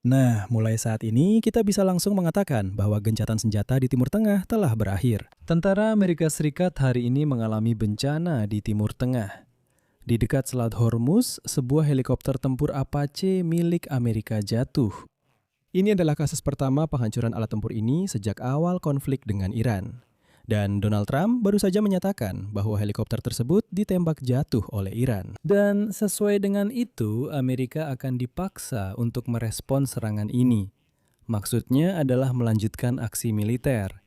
Nah, mulai saat ini kita bisa langsung mengatakan bahwa gencatan senjata di Timur Tengah telah berakhir. Tentara Amerika Serikat hari ini mengalami bencana di Timur Tengah. Di dekat Selat Hormuz, sebuah helikopter tempur Apache milik Amerika jatuh. Ini adalah kasus pertama penghancuran alat tempur ini sejak awal konflik dengan Iran. Dan Donald Trump baru saja menyatakan bahwa helikopter tersebut ditembak jatuh oleh Iran. Dan sesuai dengan itu, Amerika akan dipaksa untuk merespon serangan ini. Maksudnya adalah melanjutkan aksi militer.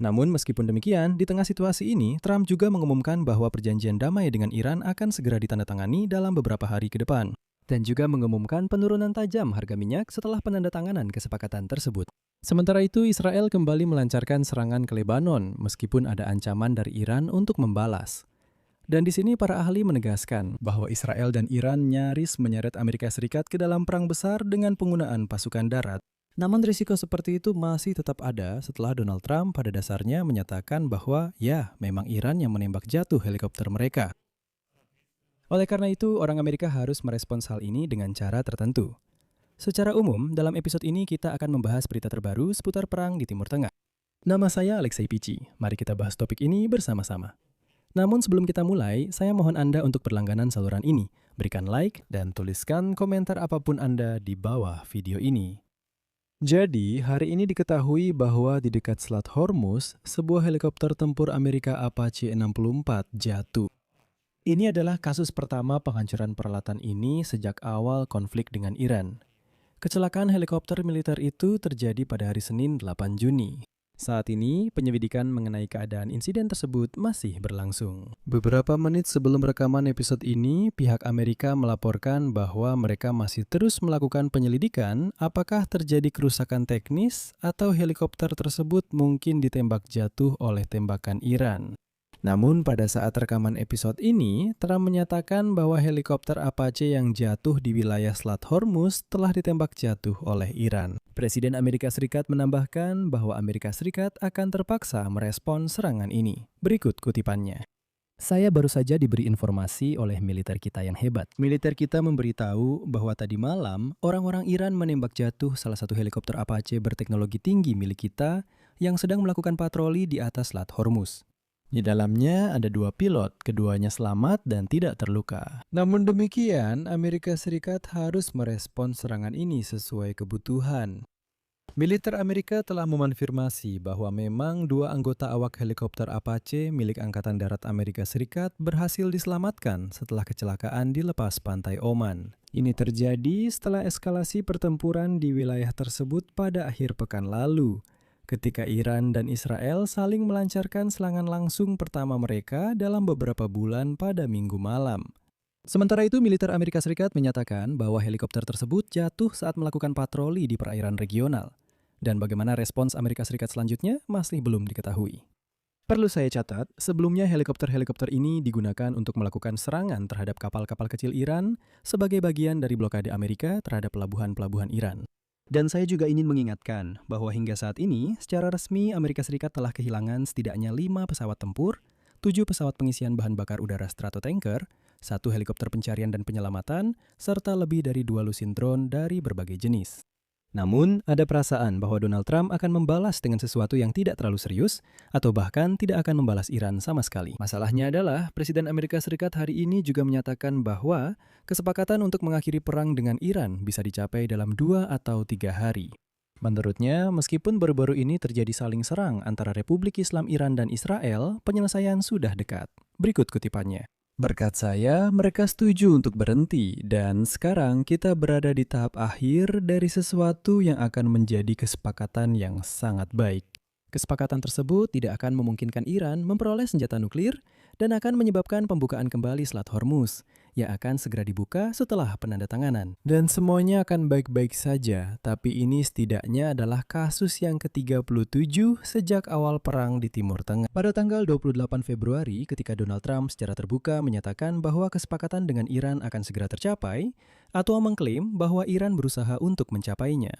Namun meskipun demikian, di tengah situasi ini, Trump juga mengumumkan bahwa perjanjian damai dengan Iran akan segera ditandatangani dalam beberapa hari ke depan. Dan juga mengumumkan penurunan tajam harga minyak setelah penandatanganan kesepakatan tersebut. Sementara itu, Israel kembali melancarkan serangan ke Lebanon meskipun ada ancaman dari Iran untuk membalas. Dan di sini para ahli menegaskan bahwa Israel dan Iran nyaris menyeret Amerika Serikat ke dalam perang besar dengan penggunaan pasukan darat. Namun risiko seperti itu masih tetap ada setelah Donald Trump pada dasarnya menyatakan bahwa ya, memang Iran yang menembak jatuh helikopter mereka. Oleh karena itu, orang Amerika harus merespons hal ini dengan cara tertentu. Secara umum, dalam episode ini kita akan membahas berita terbaru seputar perang di Timur Tengah. Nama saya Alexei Pichi. Mari kita bahas topik ini bersama-sama. Namun sebelum kita mulai, saya mohon Anda untuk berlangganan saluran ini. Berikan like dan tuliskan komentar apapun Anda di bawah video ini. Jadi, hari ini diketahui bahwa di dekat Selat Hormuz, sebuah helikopter tempur Amerika Apache 64 jatuh. Ini adalah kasus pertama penghancuran peralatan ini sejak awal konflik dengan Iran. Kecelakaan helikopter militer itu terjadi pada hari Senin 8 Juni. Saat ini, penyelidikan mengenai keadaan insiden tersebut masih berlangsung. Beberapa menit sebelum rekaman episode ini, pihak Amerika melaporkan bahwa mereka masih terus melakukan penyelidikan apakah terjadi kerusakan teknis atau helikopter tersebut mungkin ditembak jatuh oleh tembakan Iran. Namun pada saat rekaman episode ini, Trump menyatakan bahwa helikopter Apache yang jatuh di wilayah Selat Hormuz telah ditembak jatuh oleh Iran. Presiden Amerika Serikat menambahkan bahwa Amerika Serikat akan terpaksa merespon serangan ini. Berikut kutipannya. Saya baru saja diberi informasi oleh militer kita yang hebat. Militer kita memberitahu bahwa tadi malam, orang-orang Iran menembak jatuh salah satu helikopter Apache berteknologi tinggi milik kita yang sedang melakukan patroli di atas Selat Hormuz. Di dalamnya ada 2 pilot, keduanya selamat dan tidak terluka. Namun demikian, Amerika Serikat harus merespon serangan ini sesuai kebutuhan. Militer Amerika telah memonfirmasi bahwa memang 2 anggota awak helikopter Apache milik Angkatan Darat Amerika Serikat berhasil diselamatkan setelah kecelakaan di lepas pantai Oman. Ini terjadi setelah eskalasi pertempuran di wilayah tersebut pada akhir pekan lalu, ketika Iran dan Israel saling melancarkan serangan langsung pertama mereka dalam beberapa bulan pada Minggu malam. Sementara itu, militer Amerika Serikat menyatakan bahwa helikopter tersebut jatuh saat melakukan patroli di perairan regional. Dan bagaimana respons Amerika Serikat selanjutnya masih belum diketahui. Perlu saya catat, sebelumnya helikopter-helikopter ini digunakan untuk melakukan serangan terhadap kapal-kapal kecil Iran sebagai bagian dari blokade Amerika terhadap pelabuhan-pelabuhan Iran. Dan saya juga ingin mengingatkan bahwa hingga saat ini, secara resmi Amerika Serikat telah kehilangan setidaknya 5 pesawat tempur, 7 pesawat pengisian bahan bakar udara stratotanker, 1 helikopter pencarian dan penyelamatan, serta lebih dari 2 lusin drone dari berbagai jenis. Namun, ada perasaan bahwa Donald Trump akan membalas dengan sesuatu yang tidak terlalu serius, atau bahkan tidak akan membalas Iran sama sekali. Masalahnya adalah, Presiden Amerika Serikat hari ini juga menyatakan bahwa kesepakatan untuk mengakhiri perang dengan Iran bisa dicapai dalam 2 atau 3 hari. Menurutnya, meskipun baru-baru ini terjadi saling serang antara Republik Islam Iran dan Israel, penyelesaian sudah dekat. Berikut kutipannya. Berkat saya, mereka setuju untuk berhenti, dan sekarang kita berada di tahap akhir dari sesuatu yang akan menjadi kesepakatan yang sangat baik. Kesepakatan tersebut tidak akan memungkinkan Iran memperoleh senjata nuklir dan akan menyebabkan pembukaan kembali Selat Hormuz yang akan segera dibuka setelah penandatanganan. Dan semuanya akan baik-baik saja, tapi ini setidaknya adalah kasus yang ke-37 sejak awal perang di Timur Tengah. Pada tanggal 28 Februari, ketika Donald Trump secara terbuka menyatakan bahwa kesepakatan dengan Iran akan segera tercapai, atau mengklaim bahwa Iran berusaha untuk mencapainya.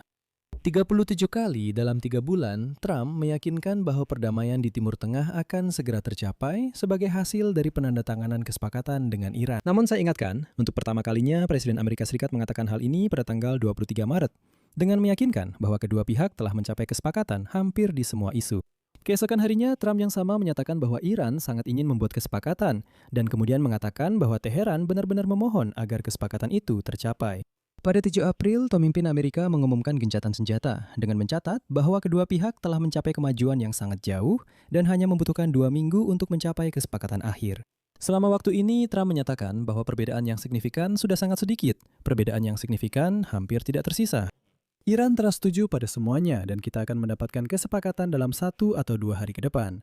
37 kali dalam 3 bulan, Trump meyakinkan bahwa perdamaian di Timur Tengah akan segera tercapai sebagai hasil dari penandatanganan kesepakatan dengan Iran. Namun saya ingatkan, untuk pertama kalinya Presiden Amerika Serikat mengatakan hal ini pada tanggal 23 Maret. dengan meyakinkan bahwa kedua pihak telah mencapai kesepakatan hampir di semua isu. Keesokan harinya, Trump yang sama menyatakan bahwa Iran sangat ingin membuat kesepakatan dan kemudian mengatakan bahwa Teheran benar-benar memohon agar kesepakatan itu tercapai. Pada 7 April, pemimpin Amerika mengumumkan gencatan senjata dengan mencatat bahwa kedua pihak telah mencapai kemajuan yang sangat jauh dan hanya membutuhkan 2 minggu untuk mencapai kesepakatan akhir. Selama waktu ini, Trump menyatakan bahwa perbedaan yang signifikan sudah sangat sedikit. Perbedaan yang signifikan hampir tidak tersisa. Iran telah setuju pada semuanya dan kita akan mendapatkan kesepakatan dalam 1 atau 2 hari ke depan.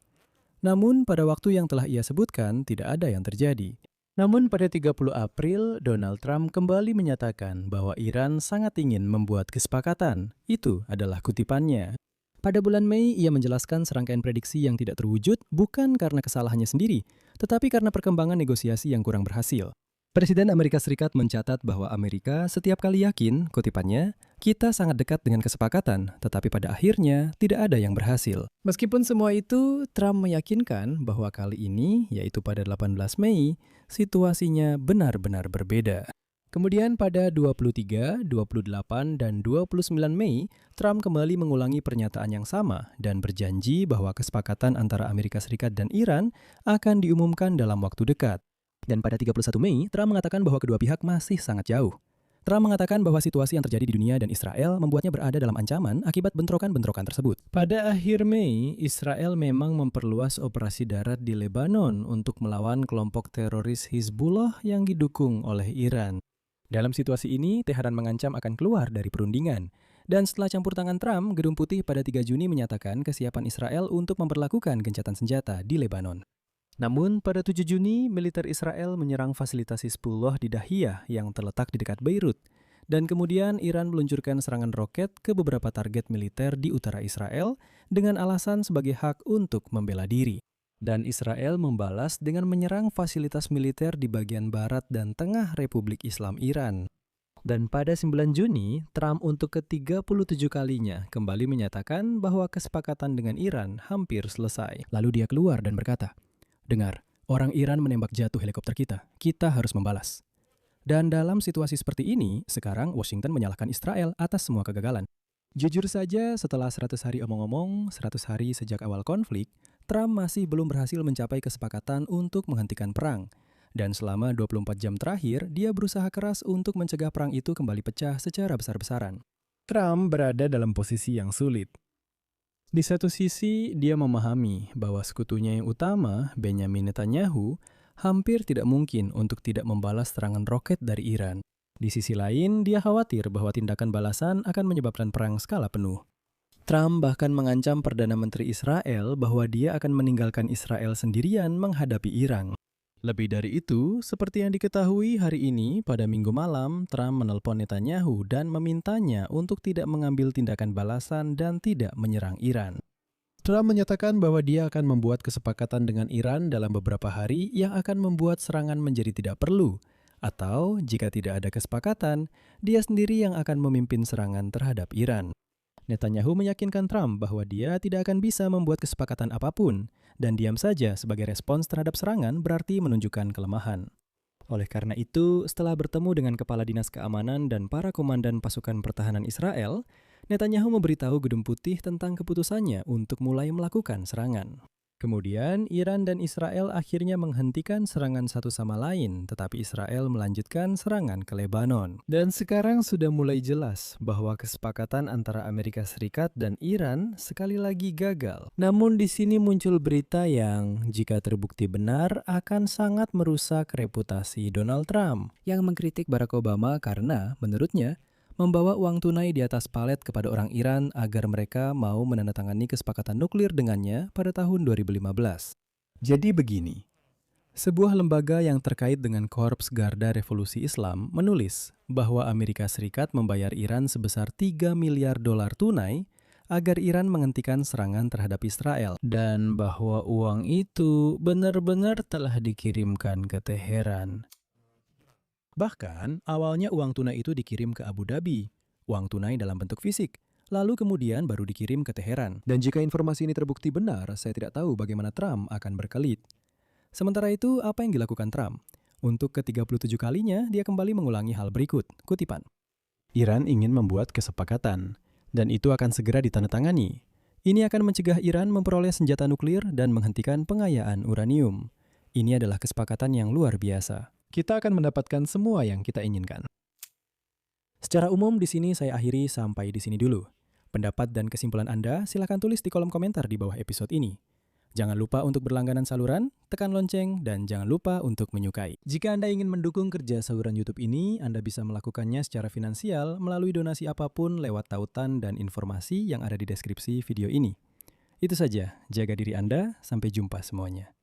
Namun, pada waktu yang telah ia sebutkan, tidak ada yang terjadi. Namun pada 30 April, Donald Trump kembali menyatakan bahwa Iran sangat ingin membuat kesepakatan. Itu adalah kutipannya. Pada bulan Mei, ia menjelaskan serangkaian prediksi yang tidak terwujud bukan karena kesalahannya sendiri, tetapi karena perkembangan negosiasi yang kurang berhasil. Presiden Amerika Serikat mencatat bahwa Amerika setiap kali yakin, kutipannya, kita sangat dekat dengan kesepakatan, tetapi pada akhirnya tidak ada yang berhasil. Meskipun semua itu, Trump meyakinkan bahwa kali ini, yaitu pada 18 Mei, situasinya benar-benar berbeda. Kemudian pada 23, 28, dan 29 Mei, Trump kembali mengulangi pernyataan yang sama dan berjanji bahwa kesepakatan antara Amerika Serikat dan Iran akan diumumkan dalam waktu dekat. Dan pada 31 Mei, Trump mengatakan bahwa kedua pihak masih sangat jauh. Trump mengatakan bahwa situasi yang terjadi di dunia dan Israel membuatnya berada dalam ancaman akibat bentrokan-bentrokan tersebut. Pada akhir Mei, Israel memang memperluas operasi darat di Lebanon untuk melawan kelompok teroris Hizbullah yang didukung oleh Iran. Dalam situasi ini, Teheran mengancam akan keluar dari perundingan. Dan setelah campur tangan Trump, Gedung Putih pada 3 Juni menyatakan kesiapan Israel untuk memperlakukan gencatan senjata di Lebanon. Namun, pada 7 Juni, militer Israel menyerang fasilitas Hizbullah di Dahiyah yang terletak di dekat Beirut. Dan kemudian Iran meluncurkan serangan roket ke beberapa target militer di utara Israel dengan alasan sebagai hak untuk membela diri. Dan Israel membalas dengan menyerang fasilitas militer di bagian barat dan tengah Republik Islam Iran. Dan pada 9 Juni, Trump untuk ke-37 kalinya kembali menyatakan bahwa kesepakatan dengan Iran hampir selesai. Lalu dia keluar dan berkata, "Dengar, orang Iran menembak jatuh helikopter kita harus membalas." Dan dalam situasi seperti ini, sekarang Washington menyalahkan Israel atas semua kegagalan. Jujur saja, setelah 100 hari omong-omong, 100 hari sejak awal konflik, Trump masih belum berhasil mencapai kesepakatan untuk menghentikan perang. Dan selama 24 jam terakhir, dia berusaha keras untuk mencegah perang itu kembali pecah secara besar-besaran. Trump berada dalam posisi yang sulit. Di satu sisi, dia memahami bahwa sekutunya yang utama, Benjamin Netanyahu, hampir tidak mungkin untuk tidak membalas serangan roket dari Iran. Di sisi lain, dia khawatir bahwa tindakan balasan akan menyebabkan perang skala penuh. Trump bahkan mengancam Perdana Menteri Israel bahwa dia akan meninggalkan Israel sendirian menghadapi Iran. Lebih dari itu, seperti yang diketahui hari ini, pada Minggu malam, Trump menelpon Netanyahu dan memintanya untuk tidak mengambil tindakan balasan dan tidak menyerang Iran. Trump menyatakan bahwa dia akan membuat kesepakatan dengan Iran dalam beberapa hari yang akan membuat serangan menjadi tidak perlu. Atau, jika tidak ada kesepakatan, dia sendiri yang akan memimpin serangan terhadap Iran. Netanyahu meyakinkan Trump bahwa dia tidak akan bisa membuat kesepakatan apapun, dan diam saja sebagai respons terhadap serangan berarti menunjukkan kelemahan. Oleh karena itu, setelah bertemu dengan Kepala Dinas Keamanan dan para komandan pasukan pertahanan Israel, Netanyahu memberitahu Gedung Putih tentang keputusannya untuk mulai melakukan serangan. Kemudian, Iran dan Israel akhirnya menghentikan serangan satu sama lain, tetapi Israel melanjutkan serangan ke Lebanon. Dan sekarang sudah mulai jelas bahwa kesepakatan antara Amerika Serikat dan Iran sekali lagi gagal. Namun di sini muncul berita yang, jika terbukti benar, akan sangat merusak reputasi Donald Trump, yang mengkritik Barack Obama karena, menurutnya, membawa uang tunai di atas palet kepada orang Iran agar mereka mau menandatangani kesepakatan nuklir dengannya pada tahun 2015. Jadi begini, sebuah lembaga yang terkait dengan Korps Garda Revolusi Islam menulis bahwa Amerika Serikat membayar Iran sebesar 3 miliar dolar tunai agar Iran menghentikan serangan terhadap Israel, dan bahwa uang itu benar-benar telah dikirimkan ke Teheran. Bahkan, awalnya uang tunai itu dikirim ke Abu Dhabi, uang tunai dalam bentuk fisik, lalu kemudian baru dikirim ke Teheran. Dan jika informasi ini terbukti benar, saya tidak tahu bagaimana Trump akan berkelit. Sementara itu, apa yang dilakukan Trump? Untuk ke-37 kalinya, dia kembali mengulangi hal berikut, kutipan. Iran ingin membuat kesepakatan, dan itu akan segera ditandatangani. Ini akan mencegah Iran memperoleh senjata nuklir dan menghentikan pengayaan uranium. Ini adalah kesepakatan yang luar biasa. Kita akan mendapatkan semua yang kita inginkan. Secara umum di sini saya akhiri sampai di sini dulu. Pendapat dan kesimpulan Anda silakan tulis di kolom komentar di bawah episode ini. Jangan lupa untuk berlangganan saluran, tekan lonceng, dan jangan lupa untuk menyukai. Jika Anda ingin mendukung kerja saluran YouTube ini, Anda bisa melakukannya secara finansial melalui donasi apapun lewat tautan dan informasi yang ada di deskripsi video ini. Itu saja, jaga diri Anda, sampai jumpa semuanya.